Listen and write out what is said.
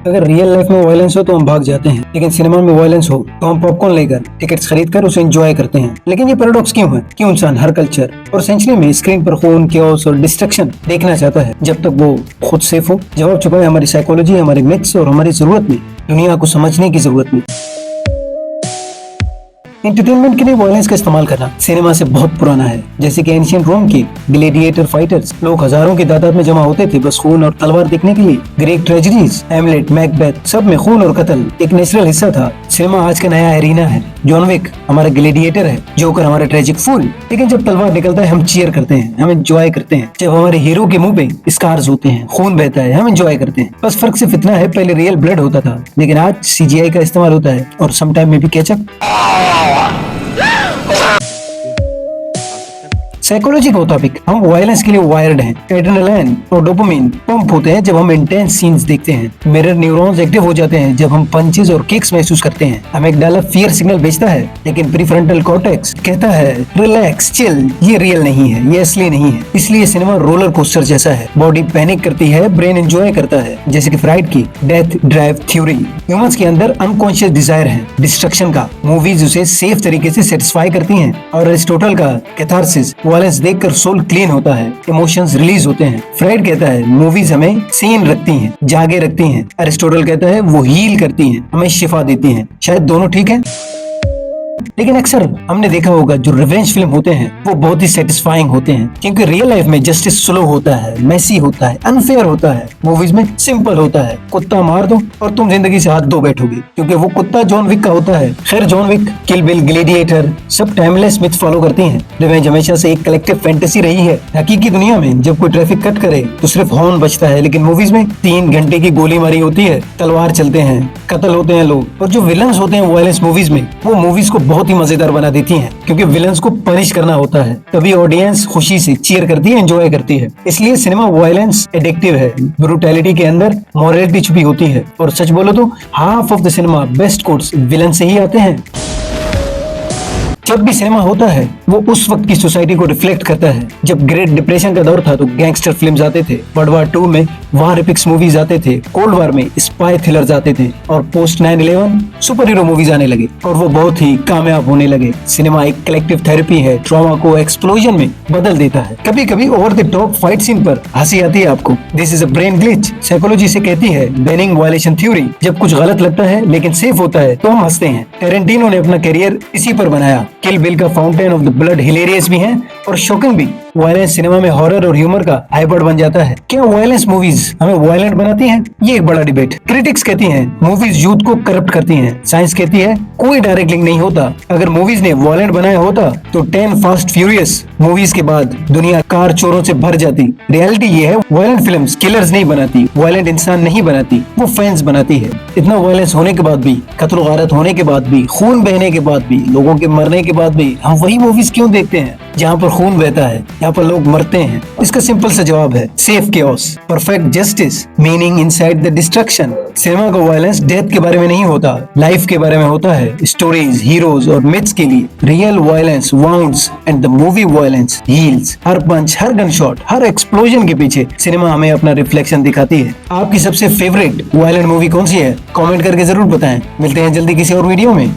अगर real life में violence हो तो हम भाग जाते हैं, लेकिन सिनेमा में वायलेंस हो तो हम पॉपकॉर्न लेकर टिकट्स खरीद कर उसे एंजॉय करते हैं। लेकिन ये पैराडॉक्स क्यों है? क्यों इंसान हर कल्चर और सेंचुरी में स्क्रीन पर खून, कैओस और डिस्ट्रक्शन देखना चाहता है जब तक वो खुद सेफ हो? जवाब छुपा है हमारी साइकोलॉजी, हमारे मिथ्स और हमारी जरूरत में दुनिया को समझने की जरूरत में। एंटरटेनमेंट के लिए वायलेंस का इस्तेमाल करना सिनेमा से बहुत पुराना है। जैसे कि एंशिएंट रोम के ग्लेडिएटर फाइटर्स, लोग हजारों की तादाद में जमा होते थे बस खून और तलवार देखने के लिए। ग्रीक ट्रेजेडीज, हैमलेट, मैकबेथ, सब में खून और कत्ल एक नेचुरल हिस्सा था। सिनेमा आज का नया एरिना है। जॉन विक हमारा ग्लेडिएटर है, जोकर हमारा ट्रेजिक फूल। लेकिन जब तलवार निकलता है हम चीयर करते हैं, हम एंजॉय करते हैं। जब हमारे हीरो के मुंह पे स्कार्स होते हैं, खून बहता है, हम एंजॉय करते हैं। बस फर्क सिर्फ इतना है, पहले रियल ब्लड होता था लेकिन आज CGI का इस्तेमाल होता है और समटाइम में भी केचप। साइकोलॉजी के मुताबिक हम वायलेंस के लिए वायर्ड हैं। एड्रेनालाइन और डोपामिन पंप होते हैं जब हम इंटेंस सीन्स देखते हैं। मिरर न्यूरॉन्स एक्टिव हो जाते हैं जब हम पंचेस और किक्स महसूस करते हैं। अमिगडाला फियर सिग्नल भेजता है, लेकिन प्रीफ्रंटल कॉर्टेक्स कहता है रिलैक्स, चिल, ये रियल नहीं है, ये असली नहीं है। इसलिए सिनेमा रोलर कोस्टर जैसा है। बॉडी पैनिक करती है, ब्रेन एंजॉय करता है। जैसे कि फ्राइड की डेथ ड्राइव थ्योरी। ह्यूमंस के अंदर अनकॉन्शियस डिजायर है डिस्ट्रक्शन का। मूवीज उसे सेफ तरीके से सेटिस्फाई करती हैं। और एरिस्टोटल का कैथारसिस, वायलेंस देखकर सोल क्लीन होता है, इमोशंस रिलीज होते हैं। फ्राइड कहता है मूवीज हमें सेन रखती हैं, जागे रखती हैं। एरिस्टोटल कहता है वो हील करती हैं, हमें शिफा देती हैं। शायद दोनों ठीक है, लेकिन अक्सर हमने देखा होगा जो रिवेंज फिल्म होते हैं वो बहुत ही सेटिस्फाइंग होते हैं, क्योंकि रियल लाइफ में जस्टिस स्लो होता है, मेसी होता है, अनफेयर होता है। मूवीज में सिंपल होता है, कुत्ता मार दो और तुम जिंदगी से हाथ धो बैठोगे, क्योंकि वो कुत्ता जॉन विक का होता है। खैर जॉन विक, किल बिल, ग्लेडिएटर सब टाइमलेस मिथ फॉलो करती हैं। रिवेंज हमेशा से एक कलेक्टिव फैंटेसी रही है। हकीकी दुनिया में जब कोई ट्रैफिक कट करे तो सिर्फ हॉर्न बजता है, लेकिन मूवीज में 3 घंटे की गोली मारी होती है, तलवार चलते हैं, कत्ल होते हैं लोग। और जो विलन्स होते हैं वायलेंस मूवीज में, वो मूवीज को बहुत ही मजेदार बना देती हैं, क्योंकि विलन्स को पनिश करना होता है। तभी ऑडियंस खुशी से चीयर करती है, एंजॉय करती है। इसलिए सिनेमा वायलेंस एडिक्टिव है। ब्रूटैलिटी के अंदर मॉरलिटी छुपी होती है। और सच बोलो तो half of the cinema best quotes villain से ही आते हैं। जब भी सिनेमा होता है वो उस वक्त की सोसाइटी को रिफ्लेक्ट करता है। जब ग्रेट डिप्रेशन का दौर था तो गैंगस्टर फिल्म्स आते थे, वर्ल्ड वार 2 में वार एपिक्स मूवीज आते थे, कोल्ड वार में स्पाई थ्रिलर्स आते थे, और पोस्ट 9/11 सुपर हीरो मूवीज आने लगे और वो बहुत ही कामयाब होने लगे। सिनेमा एक कलेक्टिव थेरेपी है, ट्रॉमा को एक्सप्लोजन में बदल देता है। कभी कभी over the top fight scene पर हंसी आती है आपको। This is a brain glitch. Psychology से कहती है बेनिंग वायलेशन थ्योरी। जब कुछ गलत लगता है लेकिन सेफ होता है तो हम हंसते हैं। टेरेंटिनो ने अपना करियर इसी पर बनाया। किल बिल का fountain of the blood hilarious भी है और शॉकिंग भी। वायलेंस सिनेमा में हॉरर और ह्यूमर का हाइब्रिड बन जाता है। क्या वायलेंस मूवीज हमें वायलेंट बनाती हैं? ये एक बड़ा डिबेट। क्रिटिक्स कहती हैं मूवीज यूथ को करप्ट करती हैं। साइंस कहती है कोई डायरेक्ट लिंक नहीं होता। अगर मूवीज ने वायलेंट बनाया होता तो 10 फास्ट फ्यूरियस मूवीज के बाद दुनिया कार चोरों से भर जाती। रियलिटी ये है वायलेंट फिल्म्स किलर्स नहीं बनाती, वायलेंट इंसान नहीं बनाती, वो फैंस बनाती है। इतना वायलेंस होने के बाद भी, कत्ल गारत होने के बाद भी, खून बहने के बाद भी, लोगों के मरने के बाद भी हम वही मूवीज क्यों देखते हैं जहाँ पर खून बहता है, यहाँ पर लोग मरते हैं? इसका सिंपल सा जवाब है safe chaos, perfect justice, meaning inside the destruction. Cinema का वायलेंस डेथ के बारे में नहीं होता, लाइफ के बारे में होता है। स्टोरीज, हीरोज और मिथ्स के लिए real violence wounds and the movie violence heals. हर पंच, हर गन शॉट, हर एक्सप्लोजन के पीछे सिनेमा हमें अपना रिफ्लेक्शन दिखाती है। आपकी सबसे फेवरेट वायलेंट मूवी कौन सी है? कमेंट करके जरूर बताएं। मिलते हैं जल्दी किसी और वीडियो में।